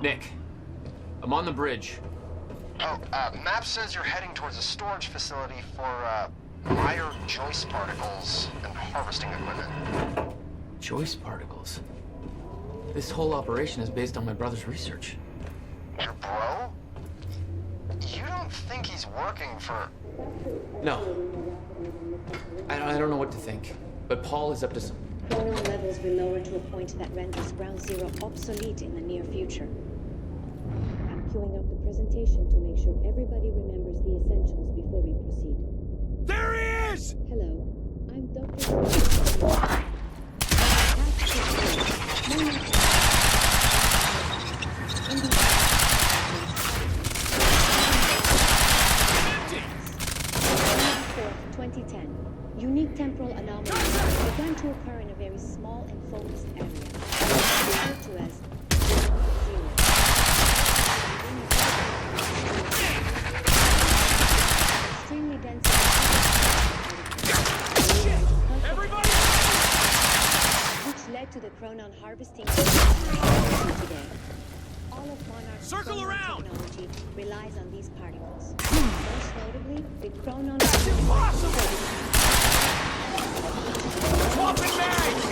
Nick, I'm on the bridge. Oh, map says you're heading towards a storage facility for, Jack Joyce particles and harvesting equipment. Joyce particles? This whole operation is based on my brother's research. Your bro? You don't think he's working for... No. I don't know what to think, but Paul is up to some... Chronon levels will lower to a point that renders Ground Zero obsolete in the near future. I'm queuing up the presentation to make sure everybody remembers the essentials before we proceed. There he is! Hello, I'm Dr. Unique temporal anomalies began to occur in a very small and focused area, referred to as zero. Extremely dense. Everybody! Which led to the Chronon harvesting today. All of Monarch's Circle Chronon around! technology relies on these particles. Most notably, the Chronon... That's impossible! Swapping bags!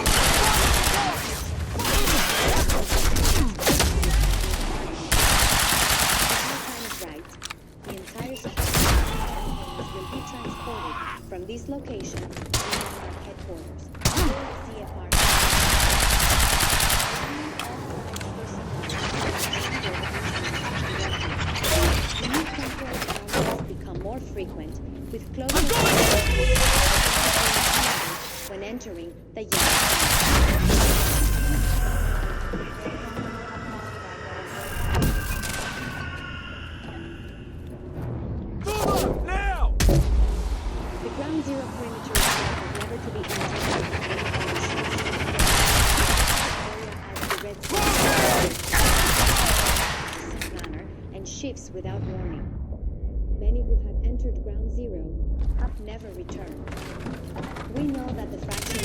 Right. The entire supply will be transported from this location to our headquarters. CFR. Unique temporal anomalies become more frequent with closer when entering the yellow. Now! The Ground Zero perimeter is never to be entered as the red planner and shifts without warning. Many who have entered Ground Zero have never returned. We know that the fraction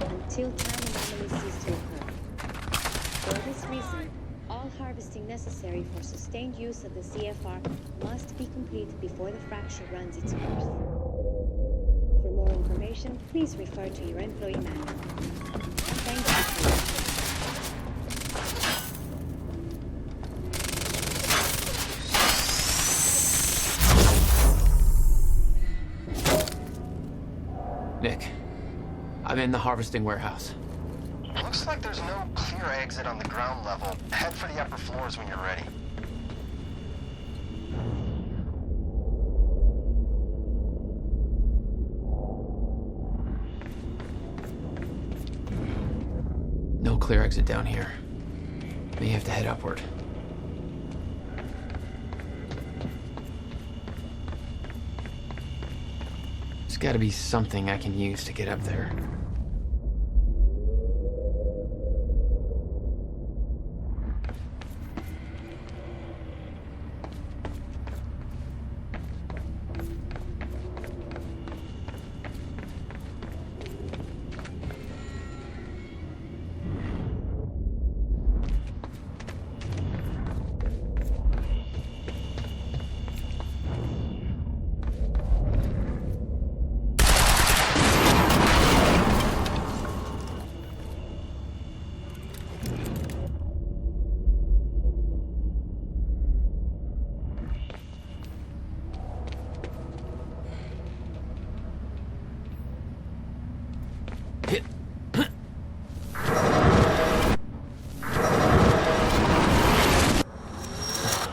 until time anomalies cease to occur. For this reason, all harvesting necessary for sustained use of the CFR must be complete before the fracture runs its course. For more information, please refer to your employee manual. Thank you. Nick, I'm in the harvesting warehouse. Looks like there's no clear exit on the ground level. Head for the upper floors when you're ready. No clear exit down here. May have to head upward. There's gotta be something I can use to get up there.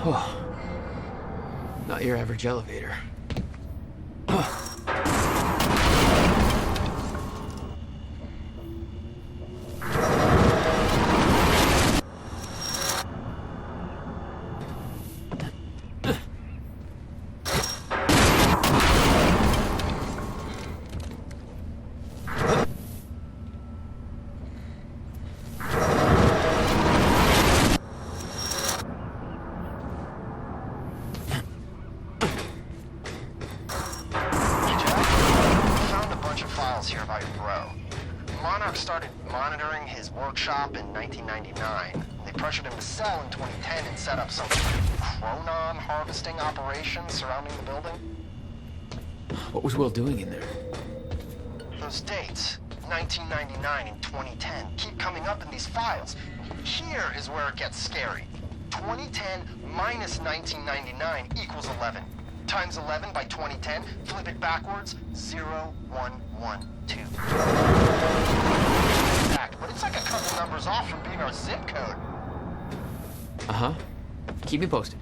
Oh, not your average elevator. here about your bro. Monarch started monitoring his workshop in 1999. They pressured him to sell in 2010 and set up some chronon harvesting operation surrounding the building. What was Will doing in there? Those dates, 1999 and 2010, keep coming up in these files. Here is where it gets scary. 2010 minus 1999 equals 11. Times 11 by 2010, flip it backwards, 0112. But it's like a couple numbers off from being our zip code. Uh-huh. Keep me posted.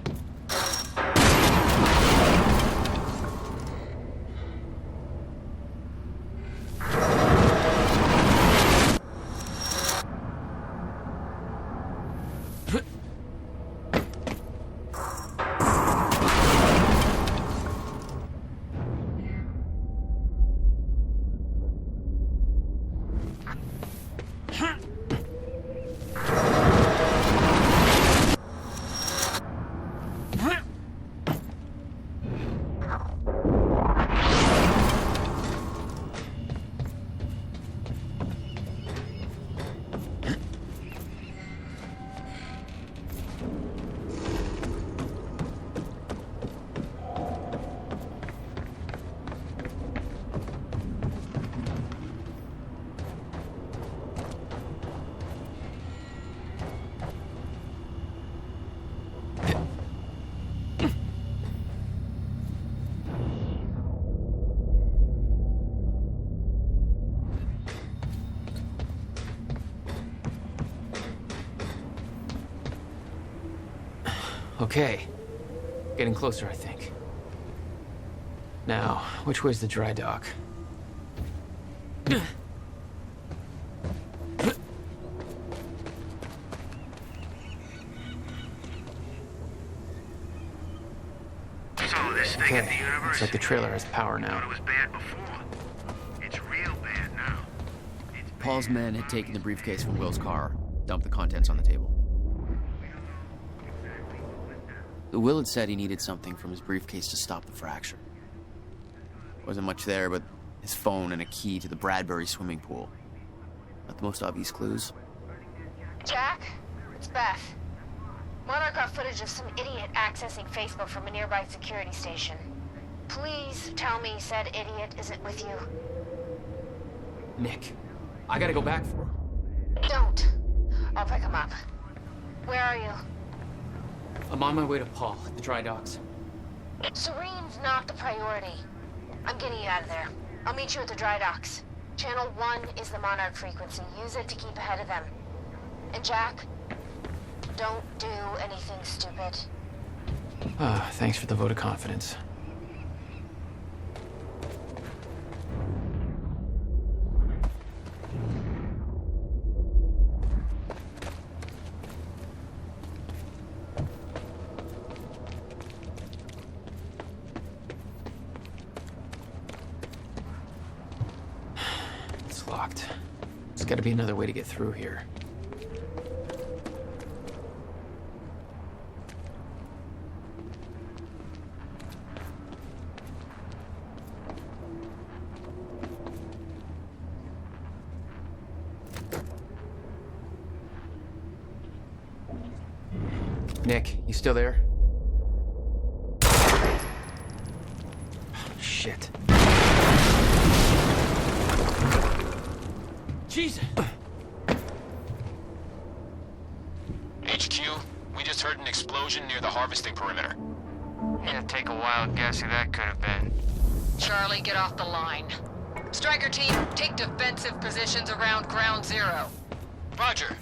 Okay. Getting closer, I think. Now, which way's the dry dock? Okay, looks like the trailer has power now. It was bad before. It's real bad now. Paul's men had taken the briefcase from Will's car, dumped the contents on the table. Will had said he needed something from his briefcase to stop the fracture. Wasn't much there but his phone and a key to the Bradbury swimming pool. Not the most obvious clues. Jack, it's Beth. Monarch got footage of some idiot accessing Facebook from a nearby security station. Please tell me said idiot isn't with you. Nick, I gotta go back for him. Don't. I'll pick him up. Where are you? I'm on my way to Paul at the dry docks. Serene's not the priority. I'm getting you out of there. I'll meet you at the dry docks. Channel 1 is the Monarch frequency. Use it to keep ahead of them. And Jack, don't do anything stupid. Thanks for the vote of confidence. It's locked. There's gotta be another way to get through here. Nick, you still there? Shit. Jesus! HQ, we just heard an explosion near the harvesting perimeter. Yeah, take a wild guess who that could have been. Charlie, get off the line. Striker team, take defensive positions around ground zero. Roger.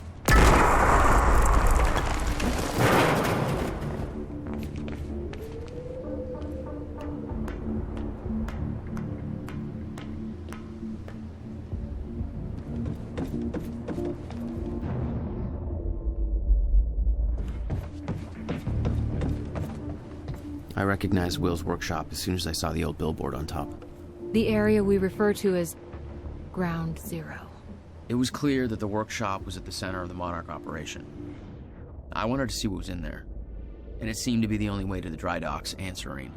I recognized Will's workshop as soon as I saw the old billboard on top. The area we refer to as Ground Zero. It was clear that the workshop was at the center of the Monarch operation. I wanted to see what was in there, and it seemed to be the only way to the dry docks and Serene.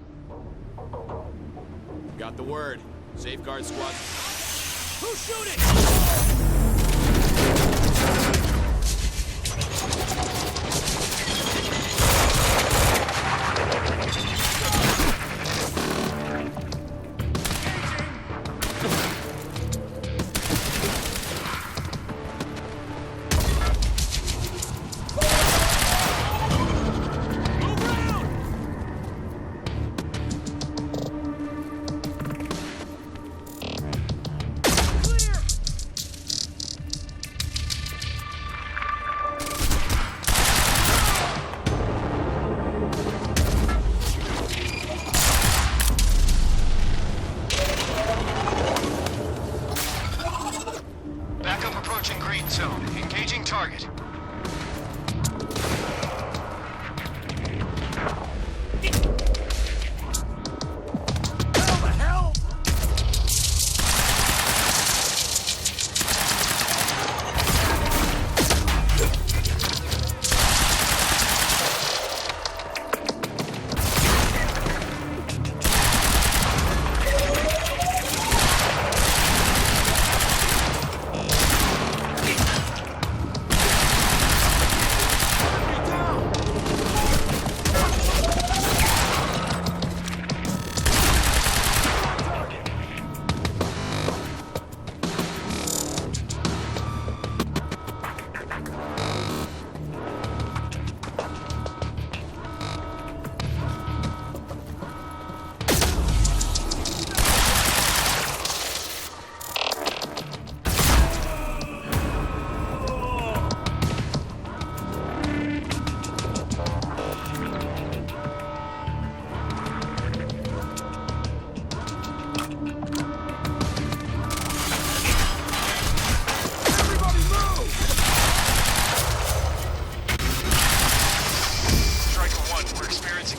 Got the word. Safeguard squad. Who's shooting?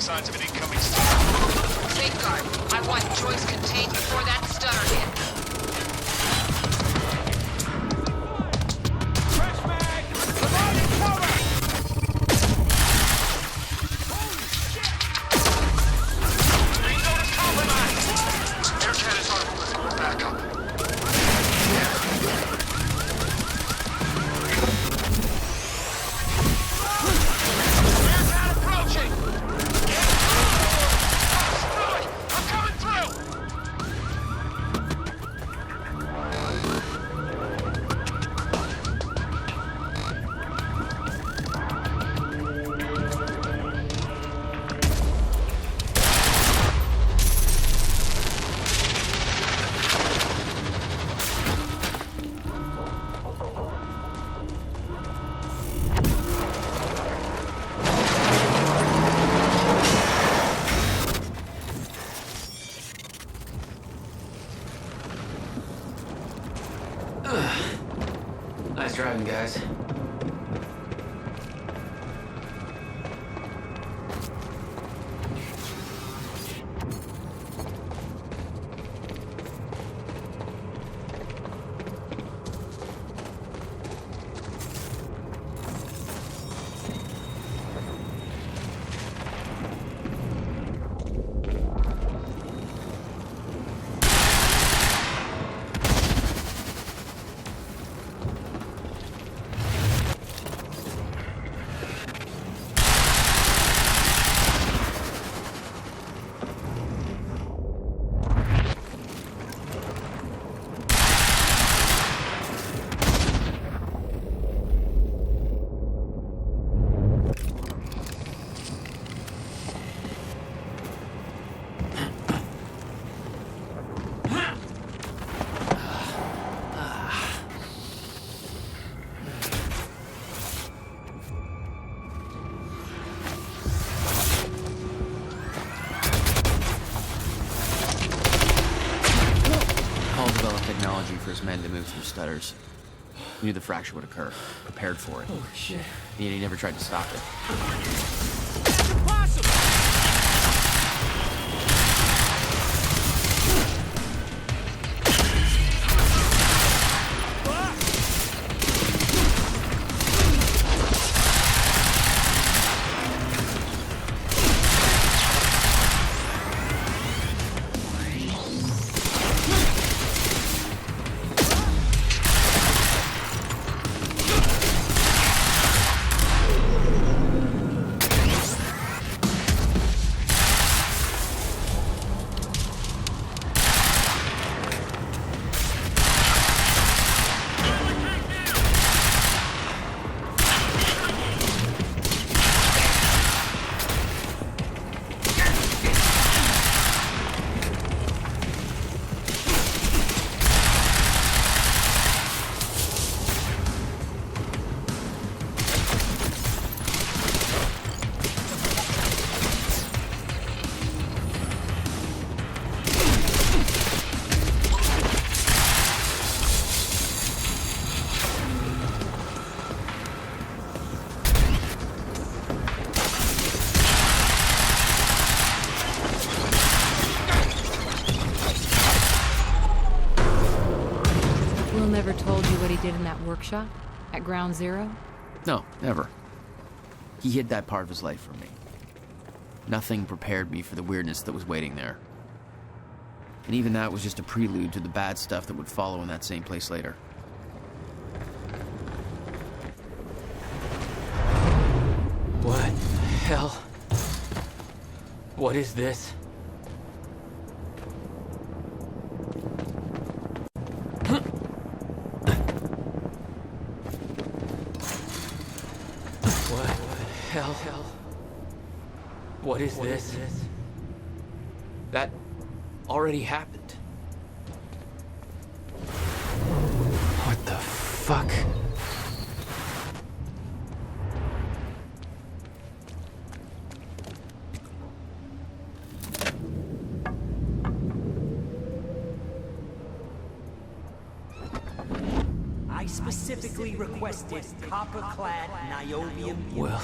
signs of an incoming stutter. Safeguard. I want Joyce contained before that stutter hit. Fresh mag! Providing cover! Holy shit! Green zone is compromised! Air cannons on hold. We're back up. Nice driving, guys. Technology for his men to move through stutters. He knew the fracture would occur, prepared for it. Oh shit. And yet he never tried to stop it. That's impossible! never told you what he did in that workshop? At Ground Zero? No, never. He hid that part of his life from me. Nothing prepared me for the weirdness that was waiting there. And even that was just a prelude to the bad stuff that would follow in that same place later. What the hell? What is this? What the hell? What is this? That already happened. What the fuck? I specifically requested copper-clad niobium. Well.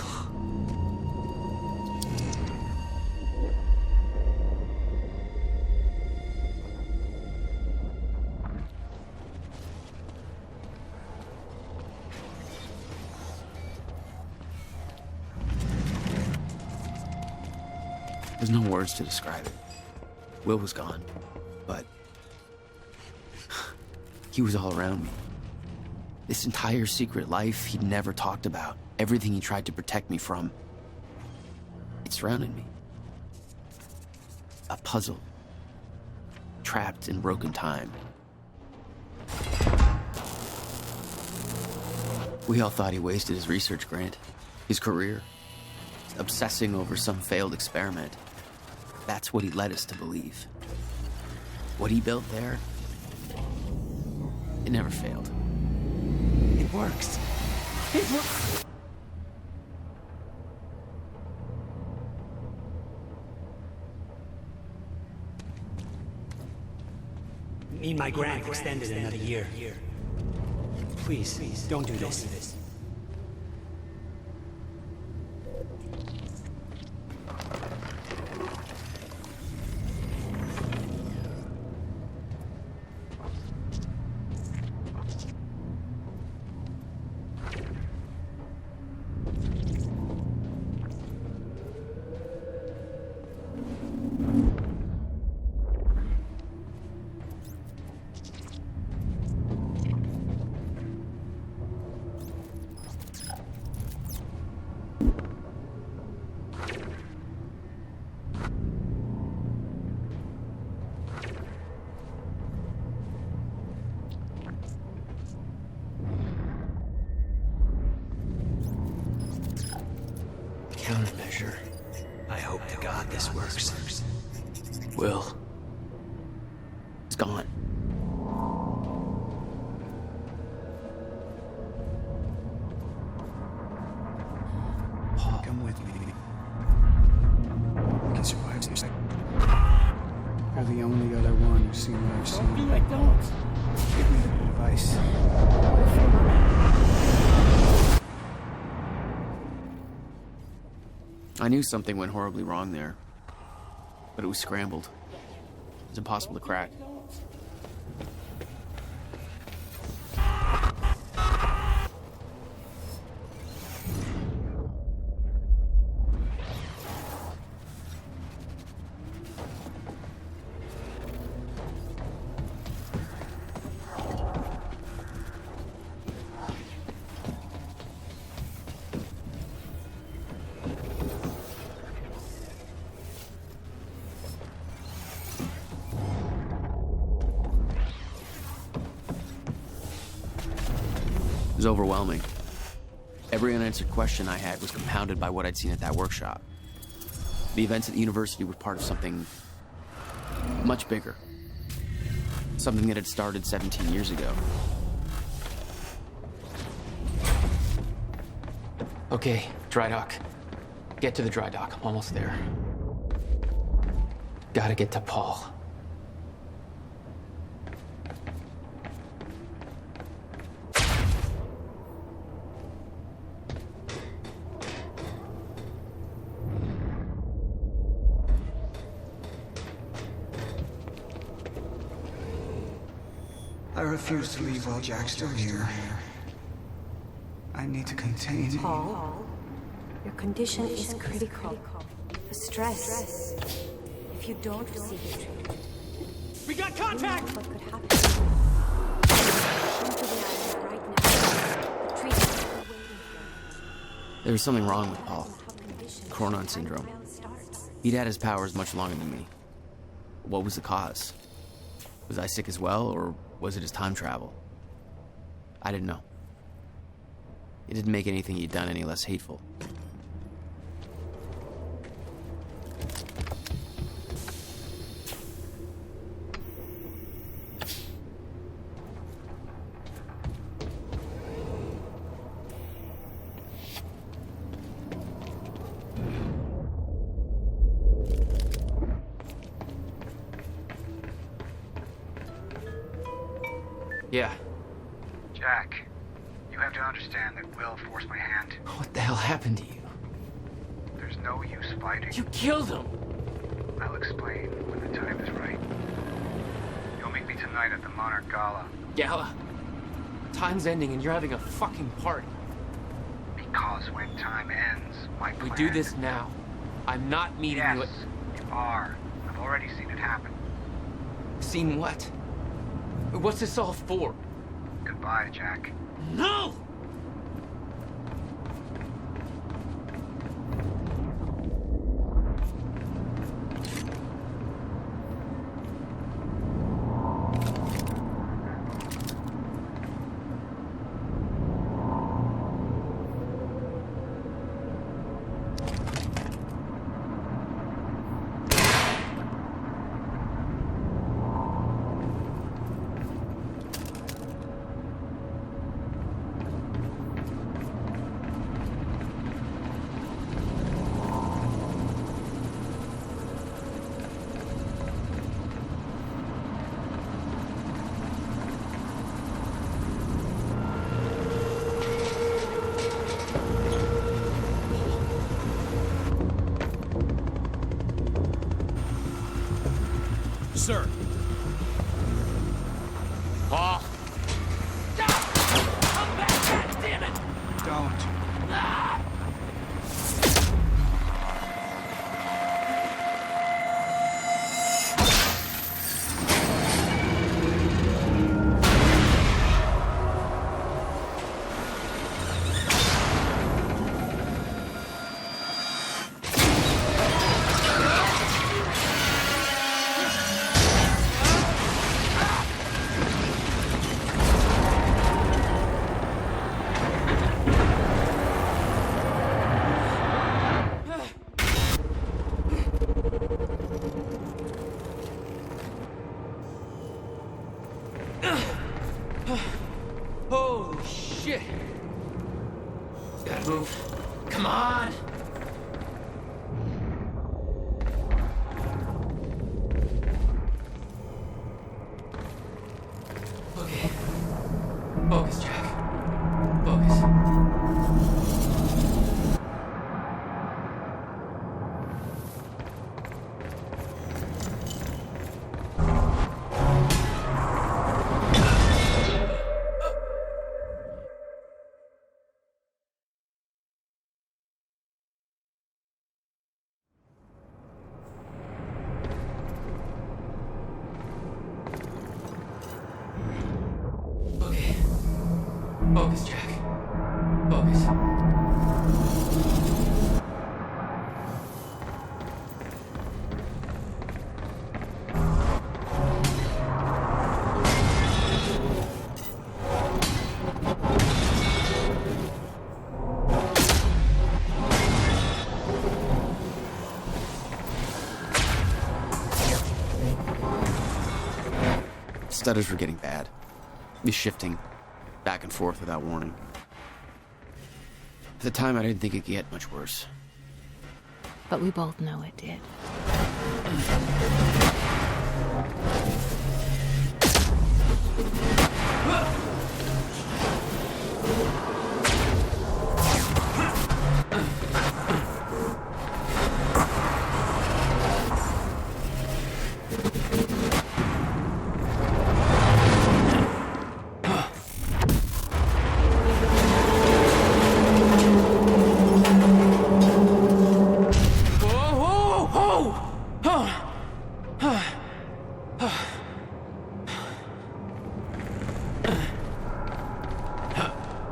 There's no words to describe it. Will was gone, but he was all around me. This entire secret life he'd never talked about, everything he tried to protect me from, it surrounded me. A puzzle, trapped in broken time. We all thought he wasted his research grant, his career, obsessing over some failed experiment. That's what he led us to believe. What he built there, it never failed. It works. It works. Need my grant extended another year. Please, don't do this. Countermeasure. I hope to God this works. Will. It's gone. Paul, come with me. We can survive this. You're the only other one who's seen what I've seen. Give me the advice. I knew something went horribly wrong there, but it was scrambled. It was impossible to crack. It was overwhelming. Every unanswered question I had was compounded by what I'd seen at that workshop. The events at the university were part of something much bigger. Something that had started 17 years ago. Okay, dry dock. Get to the dry dock. I'm almost there. Gotta get to Paul. I refuse to leave while Jack's still here. I need to contain... Paul, your condition is critical. The stress. If you don't receive the treatment... We got contact! What could happen? Come to the island right now. The treatment is waiting for it. There was something wrong with Paul. Chronon syndrome. He'd had his powers much longer than me. What was the cause? Was I sick as well, or was it his time travel? I didn't know. It didn't make anything he'd done any less hateful. Yeah. Jack, you have to understand that Will forced my hand. What the hell happened to you? There's no use fighting. You killed him! I'll explain when the time is right. You'll meet me tonight at the Monarch Gala. Gala? Time's ending and you're having a fucking party. Because when time ends, my plan... We do this now. I'm not meeting you at... Yes, you are. I've already seen it happen. Seen what? What's this all for? Goodbye, Jack. No! Sir. Paul! Come back, goddammit! Don't. Holy shit! Gotta move. Come on! Okay. Focus, Jack. Focus. Focus, Jack. Focus. Stutters were getting bad. He's shifting back and forth without warning. At the time, I didn't think it could get much worse. But we both know it did.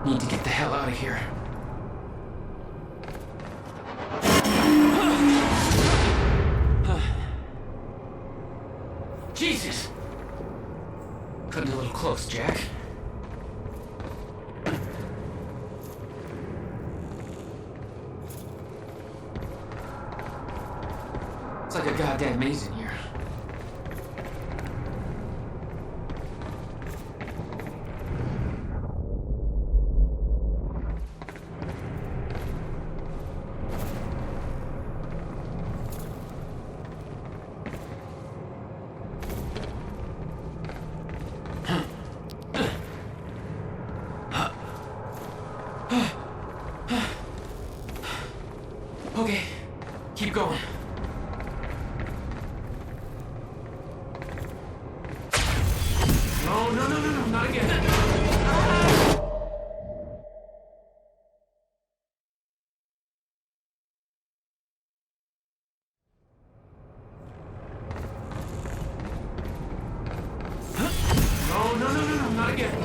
Need to get the hell out of here. Jesus! Cutting a little close, Jack. It's like a goddamn maze in here. Okay, keep going. No, not again. No, not again.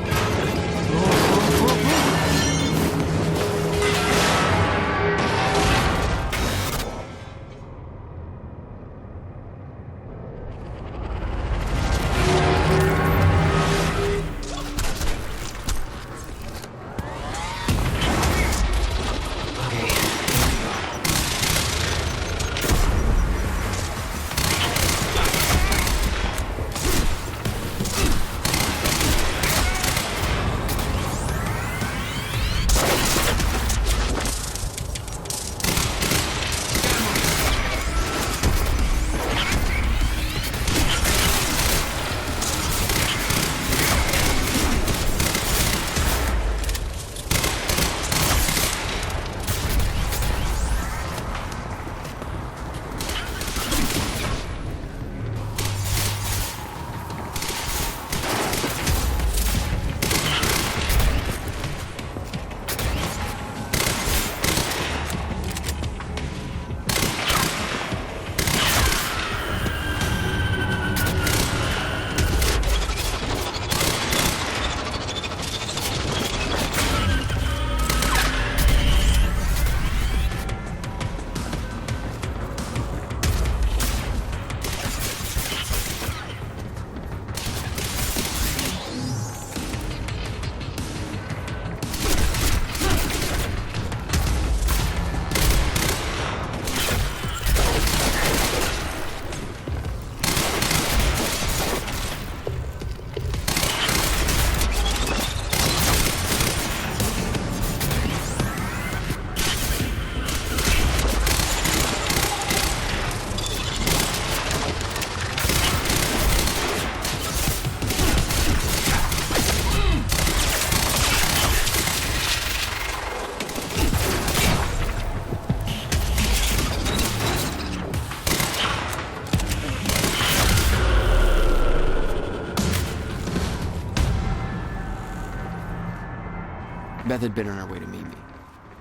Beth had been on her way to meet me.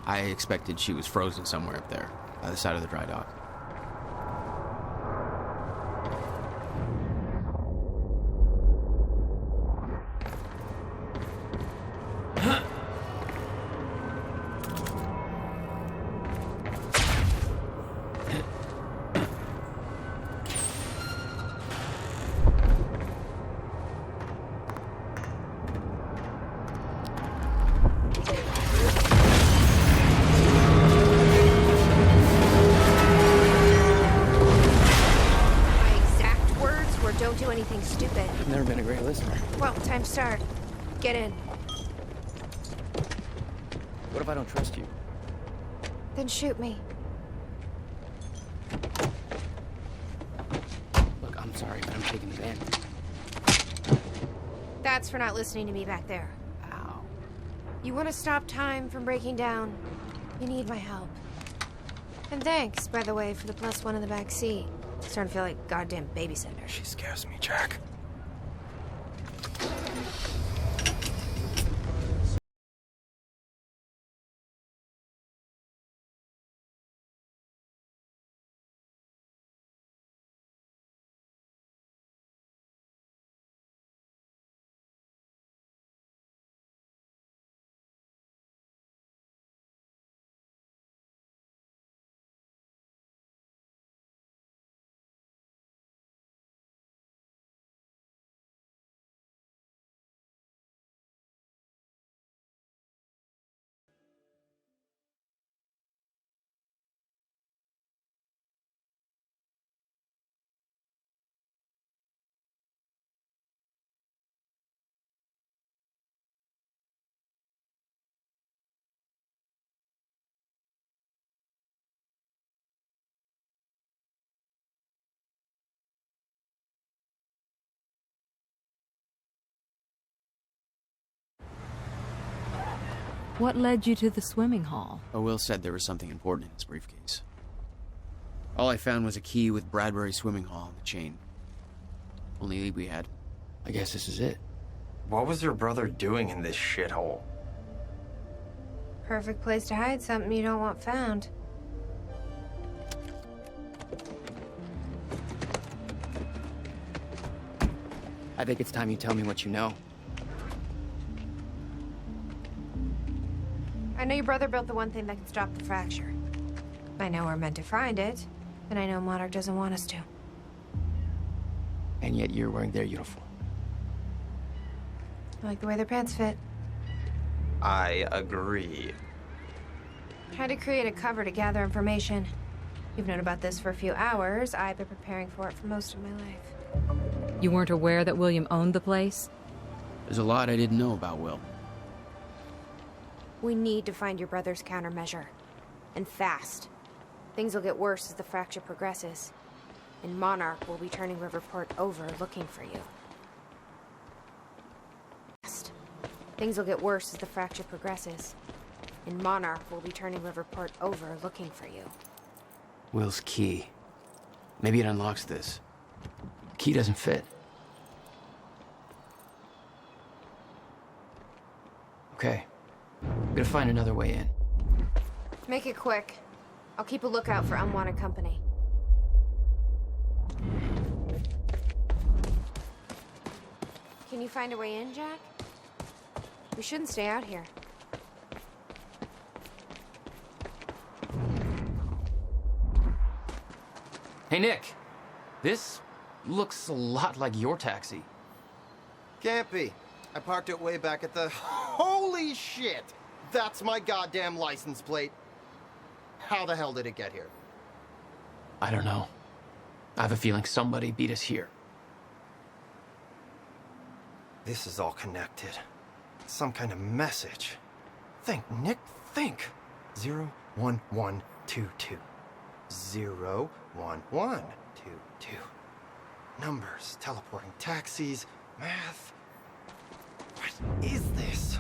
I expected she was frozen somewhere up there, by the side of the dry dock. Anything stupid. I've never been a great listener. Well, time to start. Get in. What if I don't trust you? Then shoot me. Look, I'm sorry, but I'm taking the van. That's for not listening to me back there. Ow. You want to stop time from breaking down? You need my help. And thanks, by the way, for the +1 in the back seat. Starting to feel like goddamn babysitter. She scares me, Jack. What led you to the swimming hall? Oh, Will said there was something important in his briefcase. All I found was a key with Bradbury Swimming Hall on the chain. Only lead we had. I guess this is it. What was your brother doing in this shithole? Perfect place to hide something you don't want found. I think it's time you tell me what you know. I know your brother built the one thing that can stop the fracture. I know we're meant to find it, and I know Monarch doesn't want us to. And yet you're wearing their uniform. I like the way their pants fit. I agree. Tried to create a cover to gather information. You've known about this for a few hours. I've been preparing for it for most of my life. You weren't aware that William owned the place? There's a lot I didn't know about Will. We need to find your brother's countermeasure. And fast. Things will get worse as the fracture progresses. And Monarch will be turning Riverport over looking for you. Fast. Things will get worse as the fracture progresses. And Monarch will be turning Riverport over looking for you. Will's key. Maybe it unlocks this. The key doesn't fit. Okay. I'm gonna find another way in. Make it quick. I'll keep a lookout for unwanted company. Can you find a way in, Jack? We shouldn't stay out here. Hey, Nick. This looks a lot like your taxi. Can't be. I parked it way back at the... Holy shit! That's my goddamn license plate. How the hell did it get here? I don't know. I have a feeling somebody beat us here. This is all connected. Some kind of message. Think, Nick, think. 01122. 01122. Numbers, teleporting taxis, math. What is this?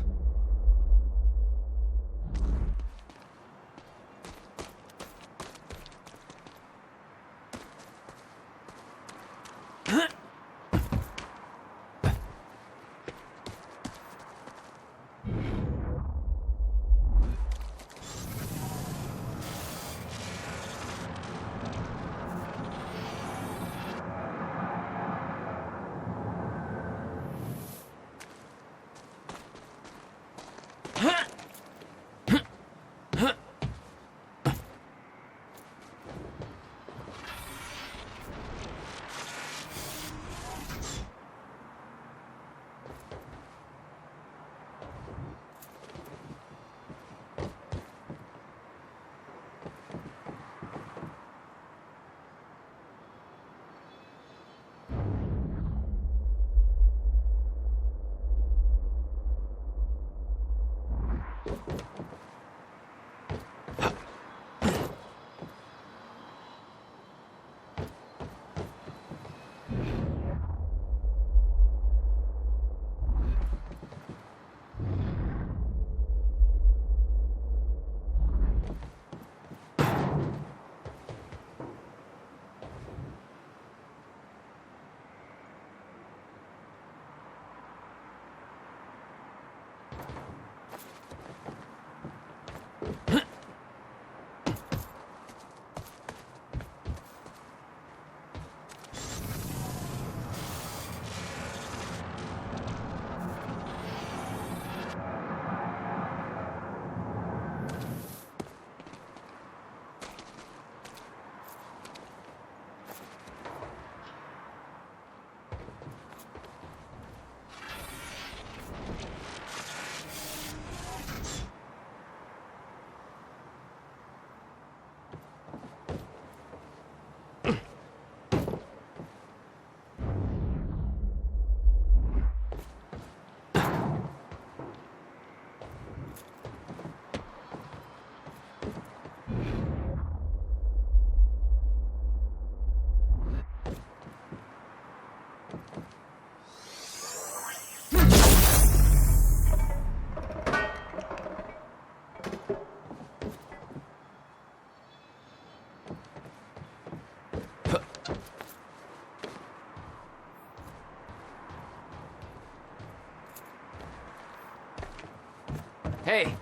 Hey,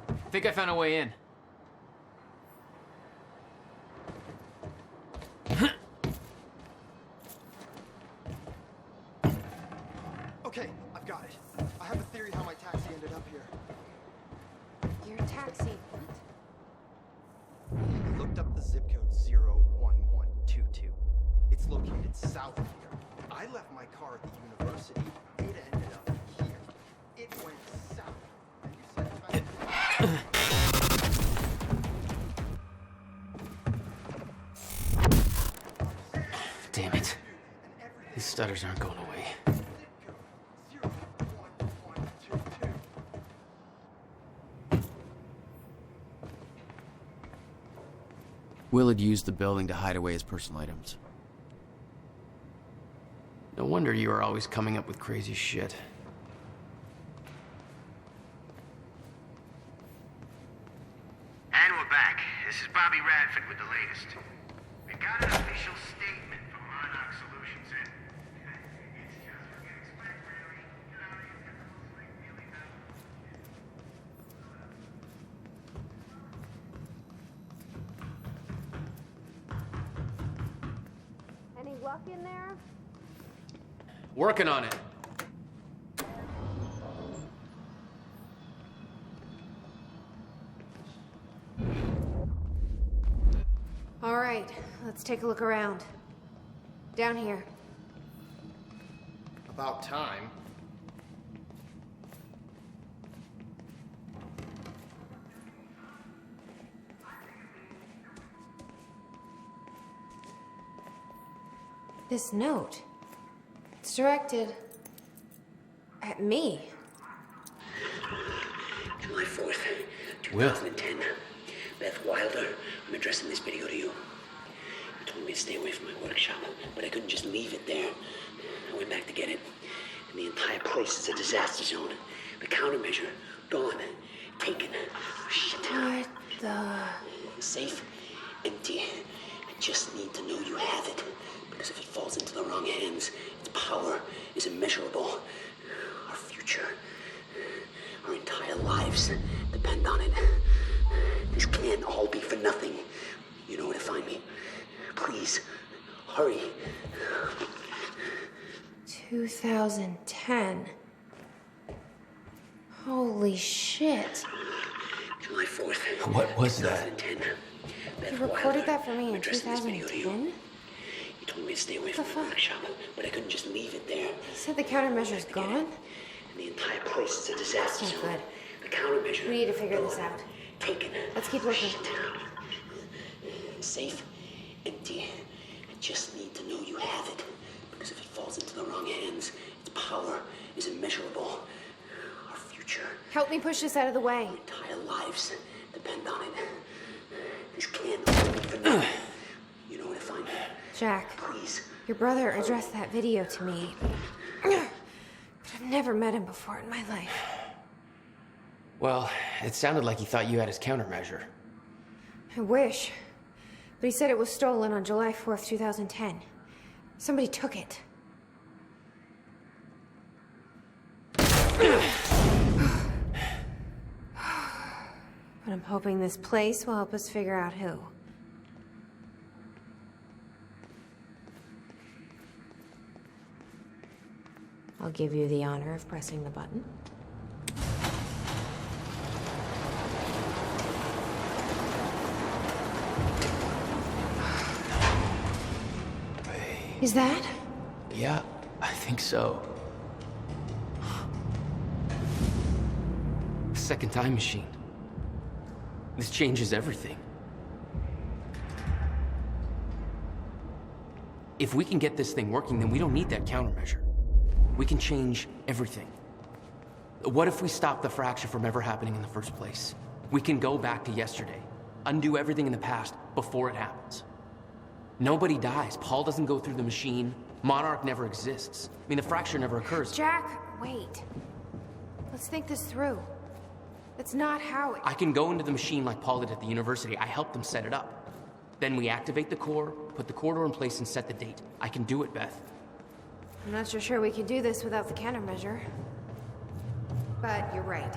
I think I found a way in. Okay, I've got it. I have a theory how my taxi ended up here. Your taxi. I looked up the zip code 01122. It's located south of here. I left my car at the university. It ended up here. It went south. And you said Damn it. These stutters aren't going away. Will had used the building to hide away his personal items. No wonder you were always coming up with crazy shit. And we're back. This is Bobby Radford with the latest. We got an official statement from Monarch Solutions, and it's just what you expect, really. You know, you get the most like really bad. Any luck in there? Working on it. All right, let's take a look around. Down here. About time. This note. It's directed at me. July 4th, 2010. Beth Wilder, I'm addressing this video to you. You told me to stay away from my workshop, but I couldn't just leave it there. I went back to get it, and the entire place is a disaster zone. The countermeasure, gone, taken. Oh, shit. What the... Safe, empty. I just need to know you have it, because if it falls into the wrong hands, its power is immeasurable. Our future, our entire lives depend on it. This can't all be for nothing. You know where to find me. Please, hurry. 2010. Holy shit. July 4th. What was that? 2010. You recorded that for me in 2010? You told me to stay away from the workshop, but I couldn't just leave it there. You said the countermeasure's gone? And the entire place is a disaster That's not zone. good. The countermeasure. We need to figure this out. Taken. Let's keep looking. Safe, empty. I just need to know you have it. Because if it falls into the wrong hands, its power is immeasurable. Our future. Help me push this out of the way. Our entire lives depend on it. This can't all be for nothing. You know where to find me. Jack, Please. your brother addressed that video to me. But I've never met him before in my life. Well, it sounded like he thought you had his countermeasure. I wish. But he said it was stolen on July 4th, 2010. Somebody took it. But I'm hoping this place will help us figure out who. I'll give you the honor of pressing the button. Is that? Yeah, I think so. Second time machine. This changes everything. If we can get this thing working, then we don't need that countermeasure. We can change everything. What if we stop the fracture from ever happening in the first place? We can go back to yesterday, undo everything in the past before it happens. Nobody dies. Paul doesn't go through the machine. Monarch never exists. I mean, the fracture never occurs. Jack, wait. Let's think this through. That's not how it... I can go into the machine like Paul did at the university. I helped them set it up. Then we activate the core, put the core door in place, and set the date. I can do it, Beth. I'm not so sure we can do this without the countermeasure. But you're right.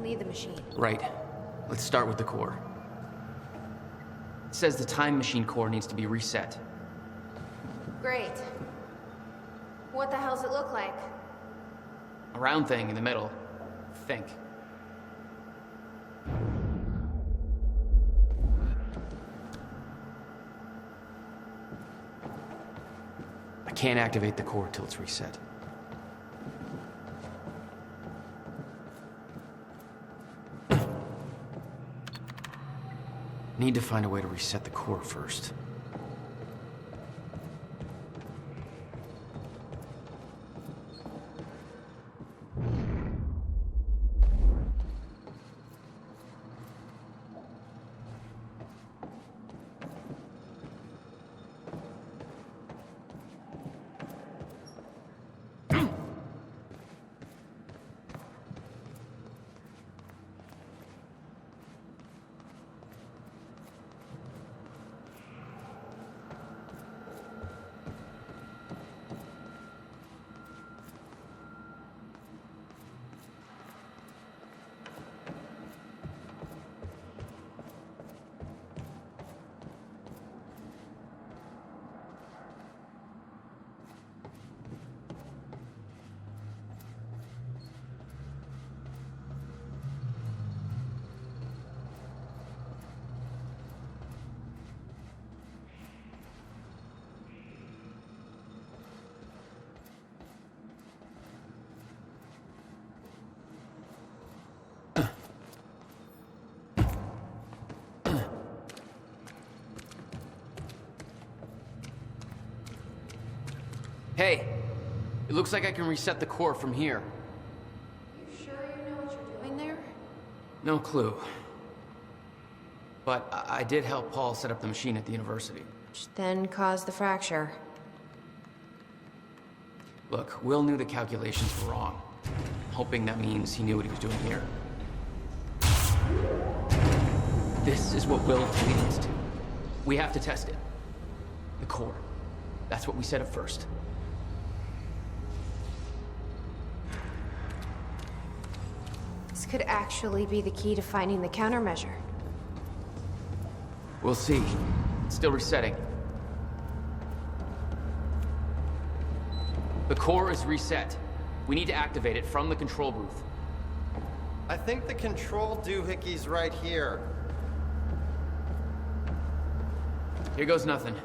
Only the machine. Right. Let's start with the core. It says the time machine core needs to be reset. Great. What the hell's it look like? A round thing in the middle. Think. I can't activate the core till it's reset. Need to find a way to reset the core first. Hey, it looks like I can reset the core from here. You sure you know what you're doing there? No clue. But I did help Paul set up the machine at the university. Which then caused the fracture. Look, Will knew the calculations were wrong. Hoping that means he knew what he was doing here. This is what Will leads to. We have to test it. The core. That's what we set up first. This could actually be the key to finding the countermeasure. We'll see. It's still resetting. The core is reset. We need to activate it from the control booth. I think the control doohickey's right here. Here goes nothing.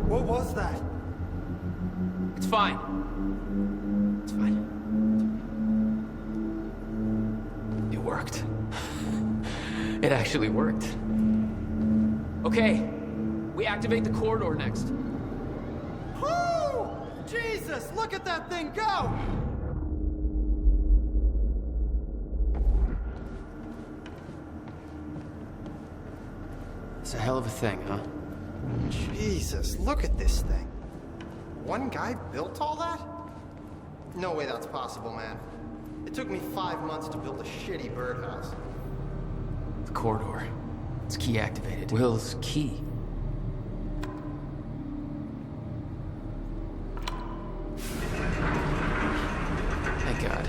What was that? It's fine. It's fine. It worked. It actually worked. Okay, we activate the corridor next. Whoo! Jesus, look at that thing go! It's a hell of a thing, huh? Jesus, look at this thing. One guy built all that? No way that's possible, man. It took me 5 months to build a shitty birdhouse. The corridor. It's key activated. Will's key. Thank God.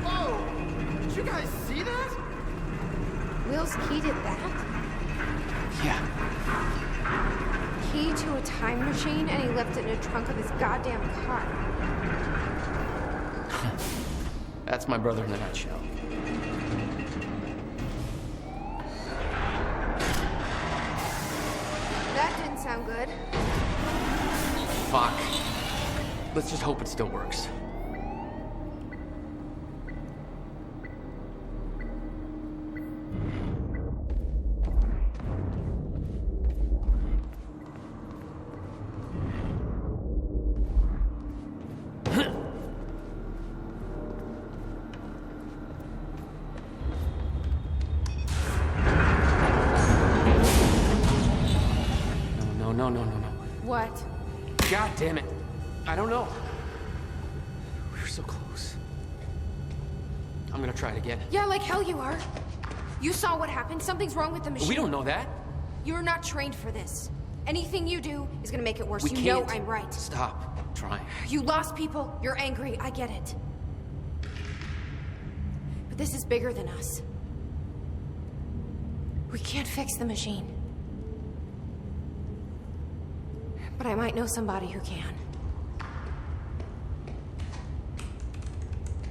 Whoa! Did you guys see that? Will's key did that? Yeah. Key to a time machine, and he left it in the trunk of his goddamn car. That's my brother in a nutshell. That didn't sound good. Fuck. Let's just hope it still works. What? God damn it. I don't know. We were so close. I'm gonna try it again. Yeah, like hell you are. You saw what happened. Something's wrong with the machine. We don't know that. You're not trained for this. Anything you do is gonna make it worse. We You can't. know I'm right. Stop trying. You lost people. You're angry. I get it. But this is bigger than us. We can't fix the machine. But I might know somebody who can.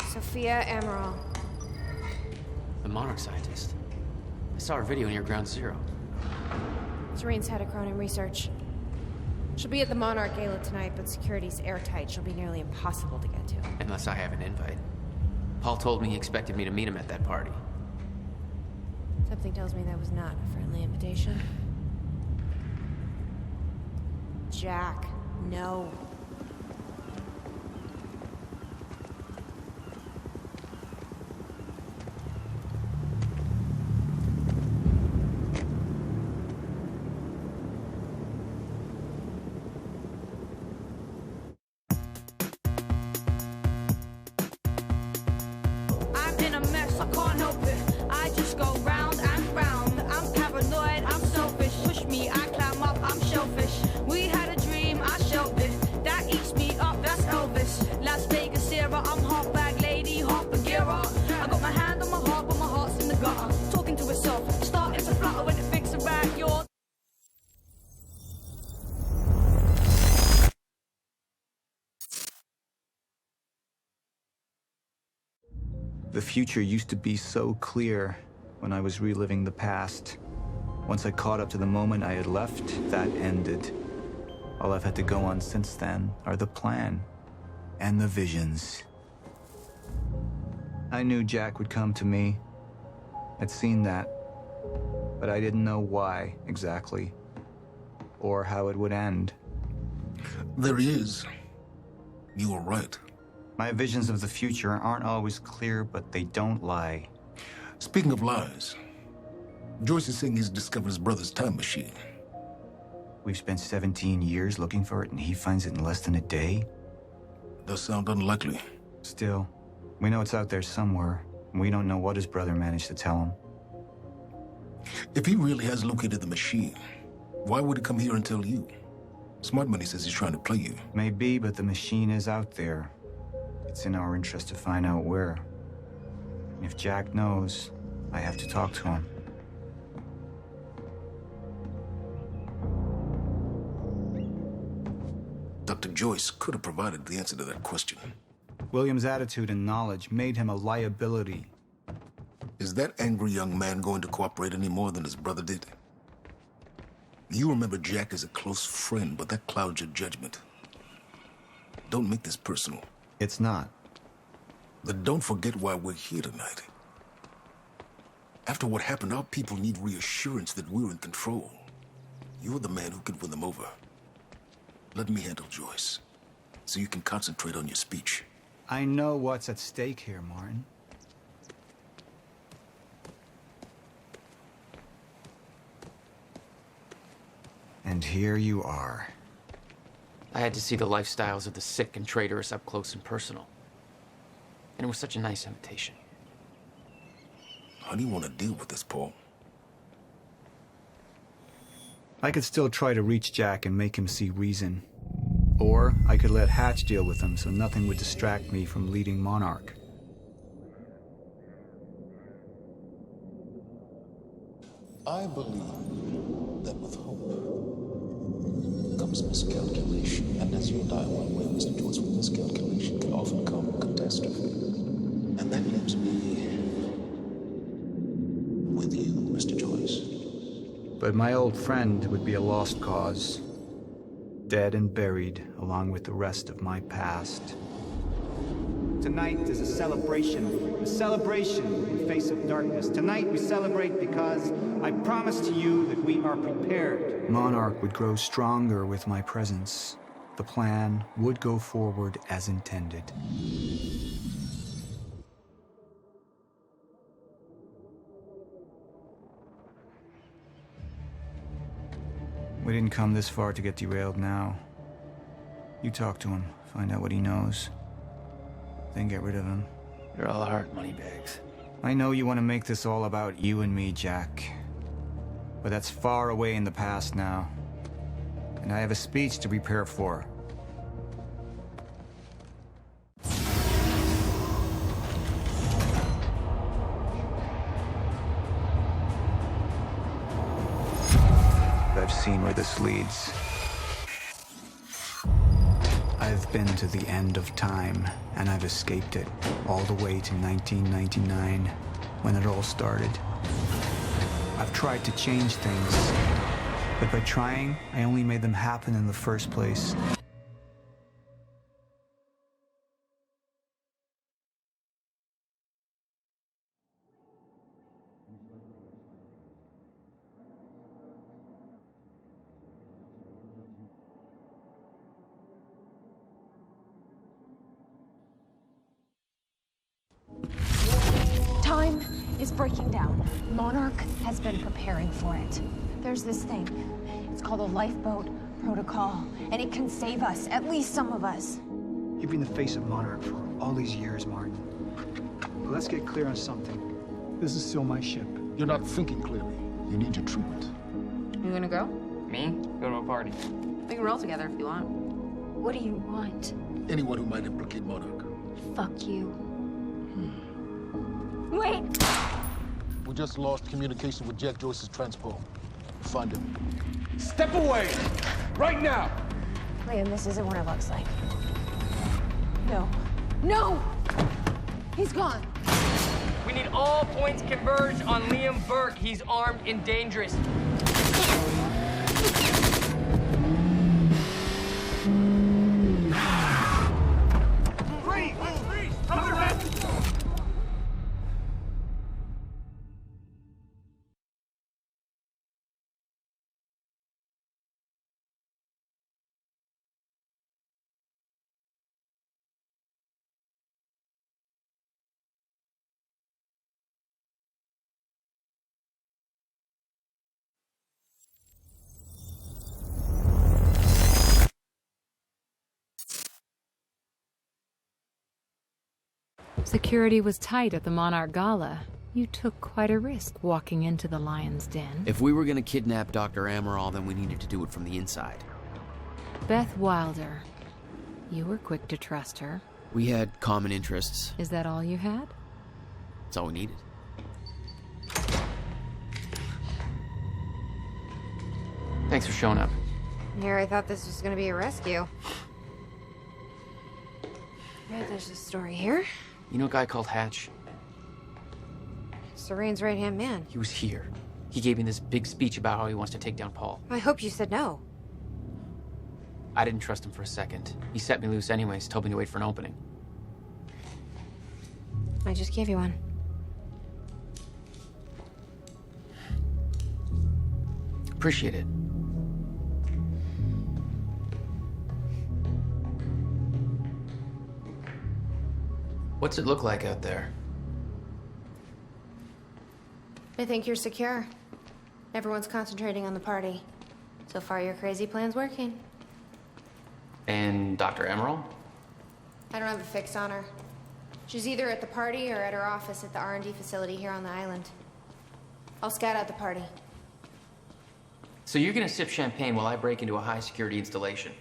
Sophia Amaral. The Monarch scientist. I saw her video near Ground Zero. Serene's head of Cronin Research. She'll be at the Monarch Gala tonight, but security's airtight. She'll be nearly impossible to get to. Unless I have an invite. Paul told me he expected me to meet him at that party. Something tells me that was not a friendly invitation. Jack, no. I'm in a mess, I can't help it. I just go round and round. I'm paranoid, I'm selfish. Push me, I climb up, I'm shellfish. We had a dream, I shelved it. That eats me up, that's Elvis. Las Vegas, Sarah, I'm hot bag lady, hot Bagheera. I got my hand on my heart, but my heart's in the gutter. Talking to itself, starting to flutter when it thinks about yours. The future used to be so clear when I was reliving the past. Once I caught up to the moment I had left, that ended. All I've had to go on since then are the plan and the visions. I knew Jack would come to me. I'd seen that, but I didn't know why exactly, or how it would end. There he is. You were right. My visions of the future aren't always clear, but they don't lie. Speaking of lies, Joyce is saying he's discovered his brother's time machine. We've spent 17 years looking for it, and he finds it in less than a day? Does sound unlikely. Still, we know it's out there somewhere, and we don't know what his brother managed to tell him. If he really has located the machine, why would he come here and tell you? Smart Money says he's trying to play you. Maybe, but the machine is out there. It's in our interest to find out where. If Jack knows, I have to talk to him. Dr. Joyce could have provided the answer to that question. William's attitude and knowledge made him a liability. Is that angry young man going to cooperate any more than his brother did? You remember Jack as a close friend, but that clouds your judgment. Don't make this personal. It's not. But don't forget why we're here tonight. After what happened, our people need reassurance that we're in control. You're the man who can win them over. Let me handle Joyce, so you can concentrate on your speech. I know what's at stake here, Martin. And here you are. I had to see the lifestyles of the sick and traitorous up close and personal. And it was such a nice invitation. How do you want to deal with this, Paul? I could still try to reach Jack and make him see reason. Or I could let Hatch deal with him so nothing would distract me from leading Monarch. I believe that with hope comes miscalculation. And as you and I well know, Mr. Joyce, with miscalculation can often come catastrophe. And that leaves me with you, Mr. Joyce. But my old friend would be a lost cause. Dead and buried, along with the rest of my past. Tonight is a celebration in the face of darkness. Tonight we celebrate because I promise to you that we are prepared. Monarch would grow stronger with my presence. The plan would go forward as intended. We didn't come this far to get derailed now. You talk to him, find out what he knows. then get rid of him. You're all heart, moneybags. I know you want to make this all about you and me, Jack. But that's far away in the past now. And I have a speech to prepare for. I've seen where this leads. I've been to the end of time, and I've escaped it, all the way to 1999, when it all started. I've tried to change things, but by trying, I only made them happen in the first place. Time is breaking down. Monarch has been preparing for it. There's this thing. It's called a lifeboat protocol, and it can save us, at least some of us. You've been the face of Monarch for all these years, Martin. But let's get clear on something. This is still my ship. You're not thinking clearly. You need your treatment. You gonna go? Me? Go to a party. We can roll together if you want. What do you want? Anyone who might implicate Monarch. Fuck you. Wait! We just lost communication with Jack Joyce's transport. Find him. Step away! Right now! Liam, this isn't what it looks like. No. No! He's gone! We need all points converged on Liam Burke. He's armed and dangerous. Security was tight at the Monarch Gala. You took quite a risk walking into the Lion's Den. If we were gonna kidnap Dr. Amaral, then we needed to do it from the inside. Beth Wilder. You were quick to trust her. We had common interests. Is that all you had? That's all we needed. Thanks for showing up. Here, I thought this was gonna be a rescue. Yeah, there's a story here. You know a guy called Hatch? Serene's right-hand man. He was here. He gave me this big speech about how he wants to take down Paul. I hope you said no. I didn't trust him for a second. He set me loose anyways, told me to wait for an opening. I just gave you one. Appreciate it. What's it look like out there? I think you're secure. Everyone's concentrating on the party. So far, your crazy plan's working. And Dr. Amaral? I don't have a fix on her. She's either at the party or at her office at the R&D facility here on the island. I'll scout out the party. So you're gonna sip champagne while I break into a high-security installation.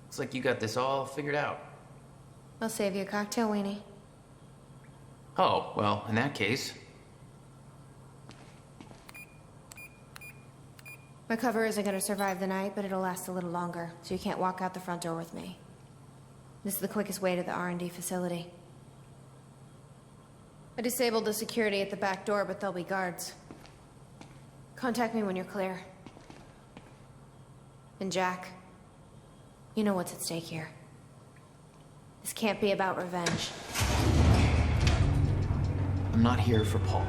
Looks like you got this all figured out. I'll save you a cocktail, Weenie. Oh, well, in that case... My cover isn't gonna survive the night, but it'll last a little longer, so you can't walk out the front door with me. This is the quickest way to the R&D facility. I disabled the security at the back door, but there'll be guards. Contact me when you're clear. And Jack, you know what's at stake here. This can't be about revenge. I'm not here for Paul.